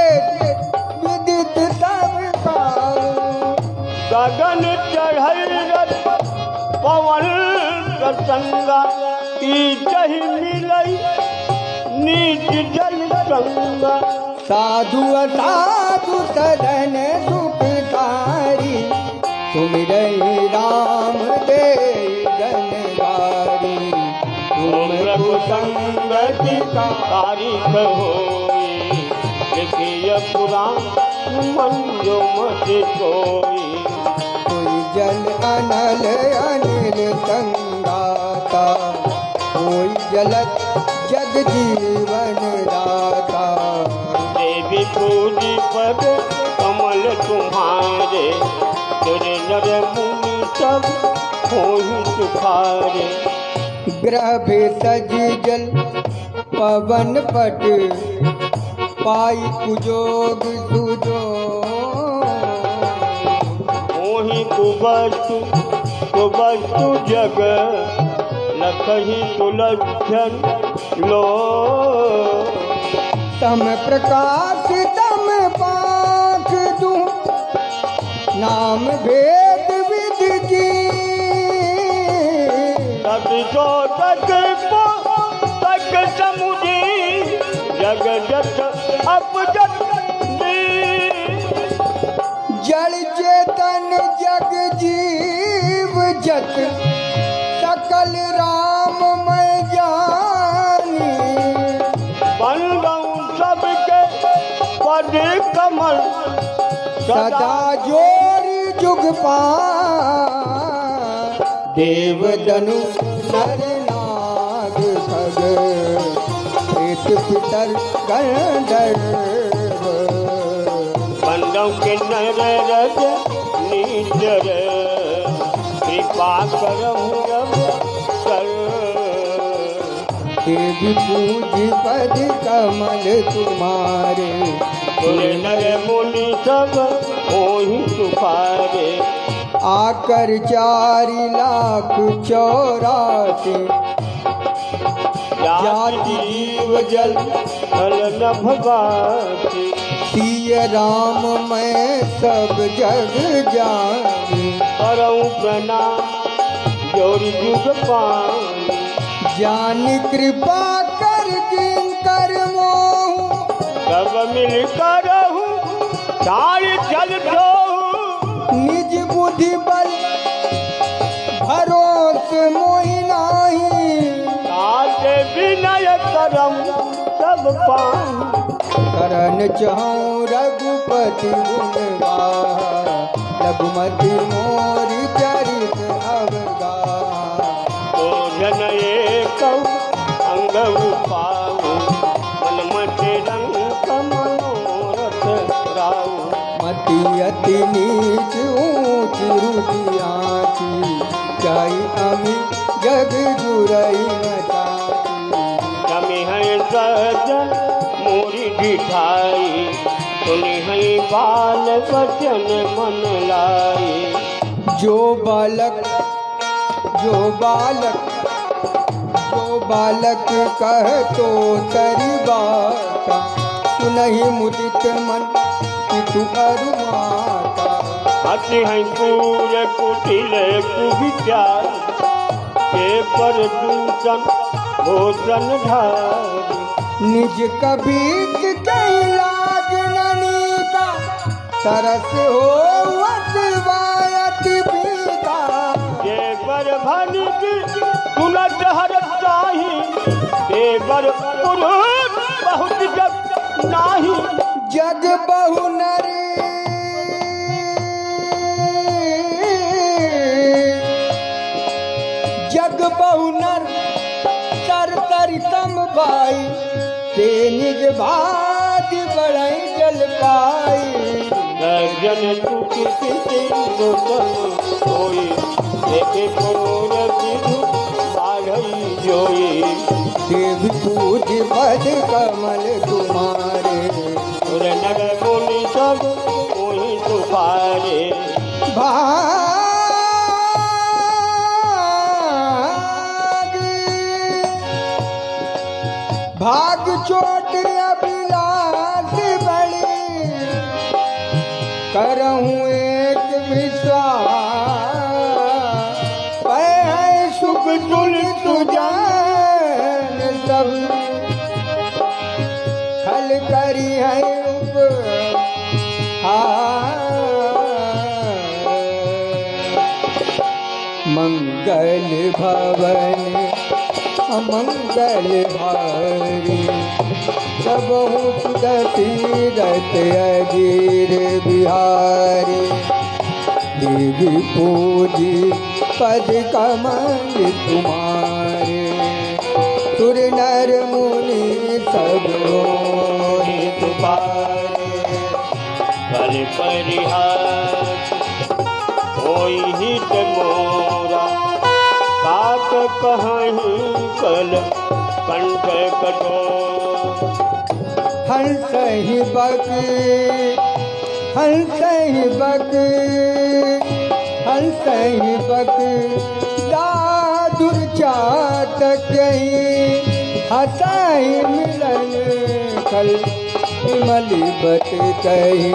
विदित सब काऊ। गगन चढ़ल रथ पवन प्रसंगा, तीजहि मिलई नीच जल संगा। साधु असाधु सदन सुखकारी, सुमिरई राम दे जनगारी। तुम रघुसंगति तारीख होई, लिखिय पुराण मंजो मत सोई। कोई जल अनल अनिल संगाता, कोई जलत जग जीवन दाता। देवी पूजी पद कमल तुम्हारे, तेरे नर मुनि सब होहि सुखारे। ग्रह भेषज जल पवन पट, पाई कुजोग सुजोग। मोहि कुवस्तु कुवस्तु जग, लखहि सुलक्षण लो। तम प्रकाश तम पाख दू, नाम भेद विधि की। तब जो तक समुझी, जग जत अपजत दी। जड़ चेतन जग जीव जत, सकल राम मैं जानी। बन गऊं सबके पद कमल, सदा जोरी जुग पार। देव दनु नर नाग खग, प्रेत पितर गंधर्व। बंदों के नर रज नीचर, कृपा करहु रब कर। देवी पूज पद कमल तुम्हारे, तुर नर मुनि सब होहि सुखारे। आकर 4,84,000 जाति जीव जल थल नभ बासी। सिय राम मैं सब जग जानी। करऊं प्रणाम जोरि जुग पानी। जानी कृपा कर किंकर मोहु, सब मिल करहु चाल चल दोहु। निज बुद्धि बल भरोस मोहि नाही। ताते विनय करम सब पानी। करन चाहूं रघुपति गुण गाहा, रघुमति मोरि चरित अवगा। ओझन एक अंग पाऊ, मन मति रंग मनोरथ राऊ। मति अति नीच ऊंच रुचि आँची, जाई अमी जग जुरई न चाची। जमी है सजन मोरी ढिठाई, सुनी है बाल वचन मन लाई। जो बालक कह तो तरी बाता, सुनहि मुदित मन पितु अरु माता। अति है पूर कुटिल कुविचार, के पर दूषण भोजन ढारी। निज कबीर कहीं लाज ननीका, सरस हो अति पीता। ये बर भनिक तुलत हर चाही, देवर पुरुष बहुत जग नाही। जग बहु नरी जग बहु नर तर तरितम बाई, ते निज भाति बढ़ई जल पाई। जन चुकी किसी लोचन होई, देखे पूर विधु बाढ़ई जोई। देव पूज पद कमल तुम्हारे, सुर नर मुनि सब मोहि तुम्हारे। भाग चोट अभिलाष बड़ी, करहूँ एक विश्वास। पै है सुख तुल तुजान सब, खल करी है मंगल भवन अमंगल भारी, सबहु सुदति रत अजीर बिहारी। देवी पूजी पद कमल तुम्हारे, सुर नर मुनि सब होहि तुम्हारे। कल परिहार होई हित मोरा, काक कहीं कल कंठ कठोर। हंस ही बक दादुर चातक हंसहि मिलन कल विमली बत कही।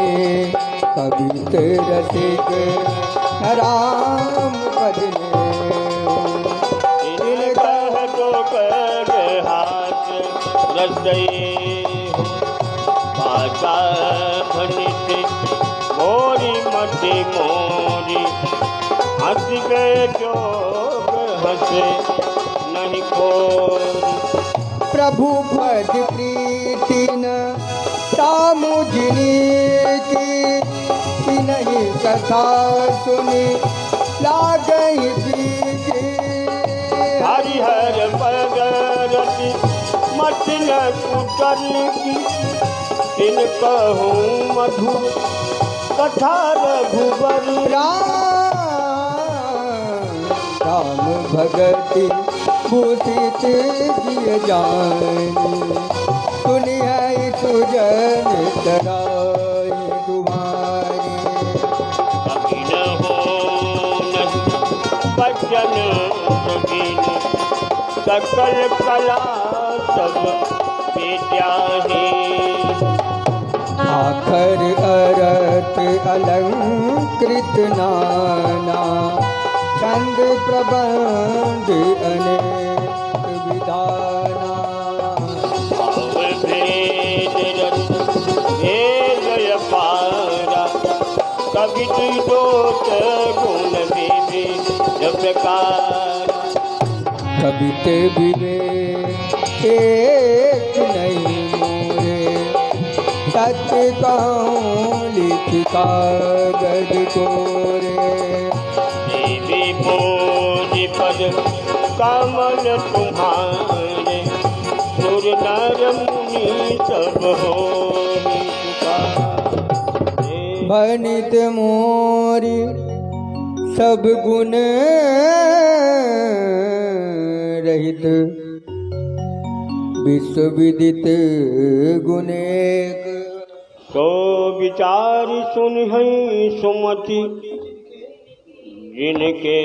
कवित रसिक राम बदले, हाथ रसई पासा भनित मोरी मति मोरी। हंस गए जोग हंसे नहीं खोरी। प्रभु पद प्रीति न तामुझनी की नहीं कथा सुनी लागई बीजी। हरिहर पगरति मत न कुटर की, तिन कहूँ मधुर कथा रघुबर। राम भगति भूषित जिय जानी, सुनिए सुजन तराई तुम्हारी। कभी न हो बचन नवीन, सकल कला सब विद्याहीन। आखर अरत अलंकृत नाना, छंद प्रबंध अनेक विधाना। भाव भेद रस भेद अपारा, कवि दोष गुण विविध प्रकार। कविते विवेक एक नहीं मोरे, के कहूँ लिख कागज कोरे। देवी बोधि पद कमल तुम्हारे, सुर नर मुनि सब होहि पुकारे। भनित मोरी सब गुण रहित, विश्व विदित गुण एक। तो विचार सुन सुमति जिनके